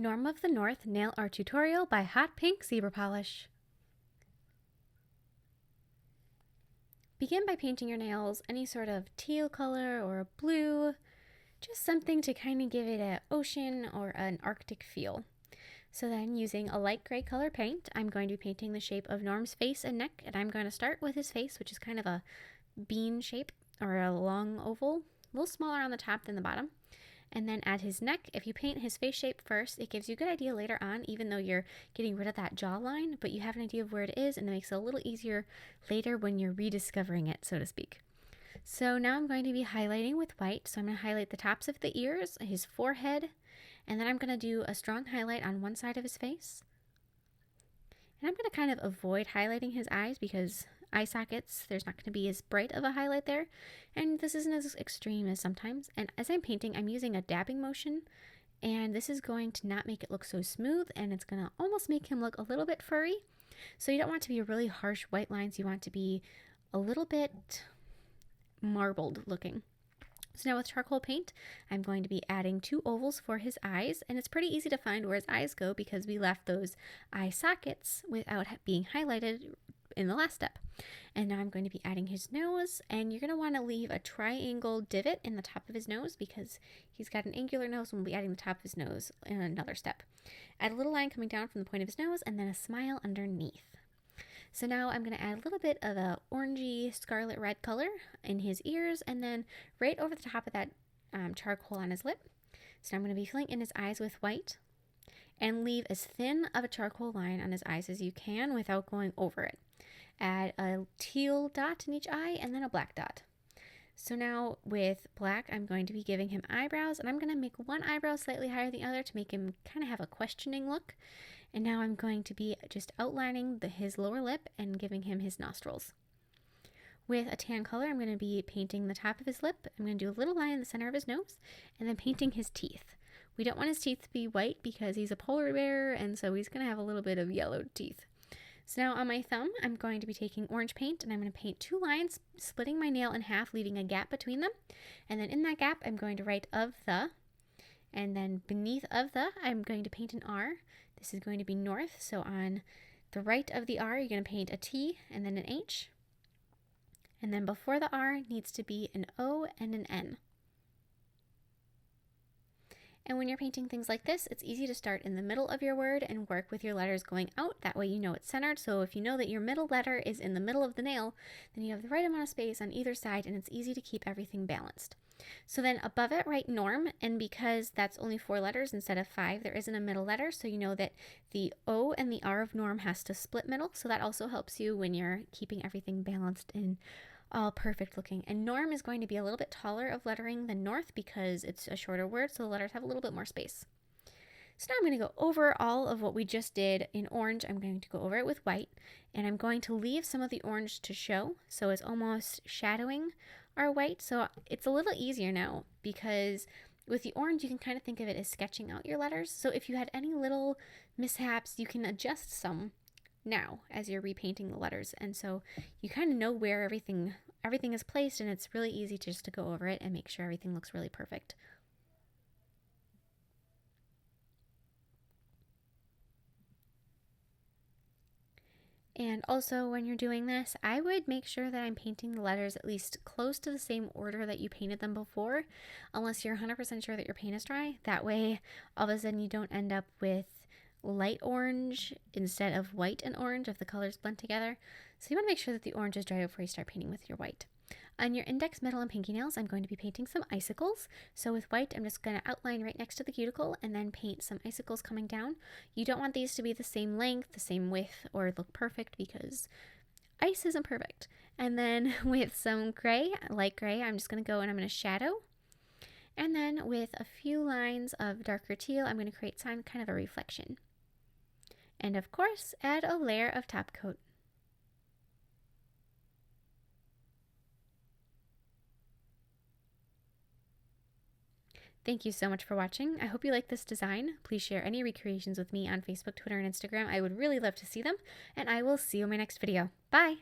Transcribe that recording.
Norm of the North Nail Art Tutorial by Hotpinkzebrapolish. Begin by painting your nails any sort of teal color or a blue, just something to kind of give it an ocean or an Arctic feel. So then, using a light gray color paint, I'm going to be painting the shape of Norm's face and neck, and I'm going to start with his face, which is kind of a bean shape or a long oval, a little smaller on the top than the bottom. And then add his neck. If you paint his face shape first, it gives you a good idea later on, even though you're getting rid of that jawline, but you have an idea of where it is, and it makes it a little easier later when you're rediscovering it, so to speak. So now I'm going to be highlighting with white. So I'm going to highlight the tops of the ears, his forehead, and then I'm going to do a strong highlight on one side of his face. And I'm going to kind of avoid highlighting his eyes because eye sockets, there's not going to be as bright of a highlight there, and this isn't as extreme as sometimes. And as I'm painting, I'm using a dabbing motion, and this is going to not make it look so smooth, and it's going to almost make him look a little bit furry. So you don't want it to be really harsh white lines, you want it to be a little bit marbled looking. So now with charcoal paint, I'm going to be adding 2 ovals for his eyes, and it's pretty easy to find where his eyes go because we left those eye sockets without being highlighted in the last step. And now I'm going to be adding his nose, and you're going to want to leave a triangle divot in the top of his nose because he's got an angular nose, and we'll be adding the top of his nose in another step. Add a little line coming down from the point of his nose, and then a smile underneath. So now I'm going to add a little bit of a orangey scarlet red color in his ears, and then right over the top of that charcoal on his lip. So now I'm going to be filling in his eyes with white, and leave as thin of a charcoal line on his eyes as you can without going over it. Add a teal dot in each eye and then a black dot. So now with black, I'm going to be giving him eyebrows, and I'm going to make one eyebrow slightly higher than the other to make him kind of have a questioning look. And now I'm going to be just outlining his lower lip and giving him his nostrils. With a tan color, I'm going to be painting the top of his lip. I'm going to do a little line in the center of his nose, and then painting his teeth. We don't want his teeth to be white because he's a polar bear, and so he's going to have a little bit of yellowed teeth. So now on my thumb, I'm going to be taking orange paint, and I'm going to paint 2 lines, splitting my nail in half, leaving a gap between them. And then in that gap, I'm going to write of the, and then beneath of the, I'm going to paint an R. This is going to be north, so on the right of the R, you're going to paint a T and then an H. And then before the R needs to be an O and an N. And when you're painting things like this, it's easy to start in the middle of your word and work with your letters going out. That way you know it's centered. So if you know that your middle letter is in the middle of the nail, then you have the right amount of space on either side, and it's easy to keep everything balanced. So then above it, write Norm, and because that's only 4 letters instead of 5, there isn't a middle letter, so you know that the O and the R of Norm has to split middle, so that also helps you when you're keeping everything balanced and all perfect looking. And Norm is going to be a little bit taller of lettering than North because it's a shorter word, so the letters have a little bit more space. So now I'm going to go over all of what we just did in orange. I'm going to go over it with white, and I'm going to leave some of the orange to show, so it's almost shadowing our white. So it's a little easier now because with the orange, you can kind of think of it as sketching out your letters. So if you had any little mishaps, you can adjust some now as you're repainting the letters, and so you kind of know where everything is placed, and it's really easy just to go over it and make sure everything looks really perfect. And also when you're doing this, I would make sure that I'm painting the letters at least close to the same order that you painted them before, unless you're 100% sure that your paint is dry. That way all of a sudden you don't end up with light orange instead of white and orange if the colors blend together. So you want to make sure that the orange is dry before you start painting with your white. On your index, middle, and pinky nails, I'm going to be painting some icicles. So with white, I'm just going to outline right next to the cuticle and then paint some icicles coming down. You don't want these to be the same length, the same width, or look perfect because ice isn't perfect. And then with some gray, light gray, I'm just going to go and I'm going to shadow. And then with a few lines of darker teal, I'm going to create some kind of a reflection. And of course, add a layer of top coat. Thank you so much for watching. I hope you like this design. Please share any recreations with me on Facebook, Twitter, and Instagram. I would really love to see them, and I will see you in my next video. Bye!